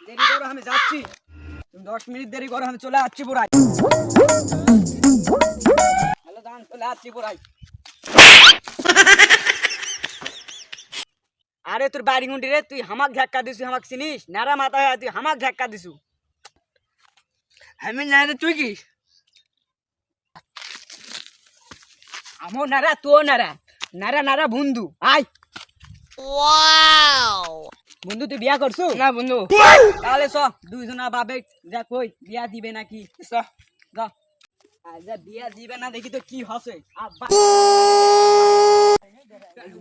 দেরি করো, আমি যাচ্ছি। তুমি 10 মিনিট দেরি করো, আমি চলে আসছি পুরাই। হ্যালো দান, চলে আসছি পুরাই। আরে তোর বাড়ি গুন্ডি রে, তুই হামাক ধাক্কা দিছু, হামাক চিনিস? নারা মাথা হয়ে তুই হামাক ধাক্কা দিছু। আমি না তুই কি আমো নারা তো নারা, নারা নারা বন্ধু। আয় বন্ধু, তুই বিয়া করছু? না বন্ধু তাহলে চ দুইজনা বাবে যা কই বিয়া দিবে নাকি। যা। যা। আর যা বিয়া দিবে না দেখি তো কি হসে। আব্বা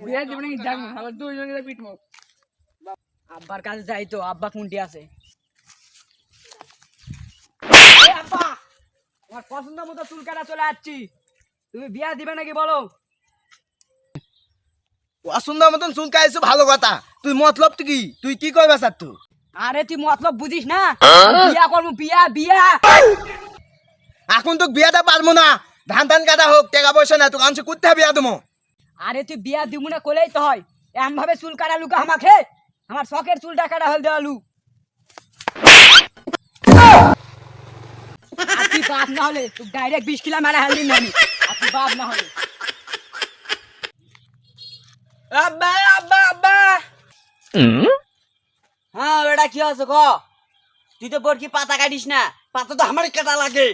বিয়ে দিবে নাকি জানি আমার দুইজনে পিটমো আব্বার কাছে যাই তো, আব্বা কোনটি আছে? এই আব্বা, আমার পছন্দ মতো চুল কাটা চলে আসছি, তুমি বিয়া দিবে নাকি বলো? অসুন্দর মতন চুলকাইছো, ভালো কথা। তুই মতলব কি? তুই কি কইবা চাচ্ছ? আরে তুই মতলব বুঝিস না? বিয়া করবো, বিয়া বিয়া। এখন তো বিয়াটা পারবো না। ধান ধান কাটা হোক, টাকা পয়সা না, তোকে আনছে করতে বিয়া দেবো। আরে তুই বিয়া দিব না কোলেই তো হয়, এমন ভাবে চুল কাটা লুকা আমাকে? আমার শখের চুলটা কাটা হল দেওয়ালু। আর তুই বাপ না হলে তুই ডাইরেক্ট 20 কিলো মারা হারলি না আমি। আর তুই বাপ না হলে আব্বা আব্বা আব্বা হ্যাঁ বেটা কি আছে ক? তুই তো বড়কি পাতা কাটিস না, পাতা তো আমার কাটা লাগে।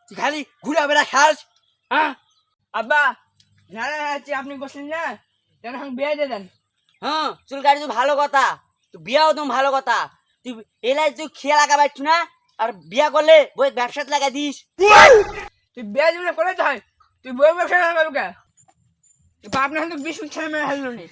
তুই খালি ঘুরে বেড়া খাস। হ্যাঁ আব্বা না আপনি বসলেন না কেন বিয়ে দিয়ে দেন। হ্যাঁ চুল কাটি তো ভালো কথা, তুই বিয়াও তো ভালো কথা। তুই এলাই তুই খেয়ে লাগা পারছু না, আর বিয়া করলে বই ব্যবসাতে লাগা দিস। তুই বিয়ে দিবে করে চাই তুই বই ব্যবসা না কে বাপ না 20 ছেলে মেয়ে হারলো নি।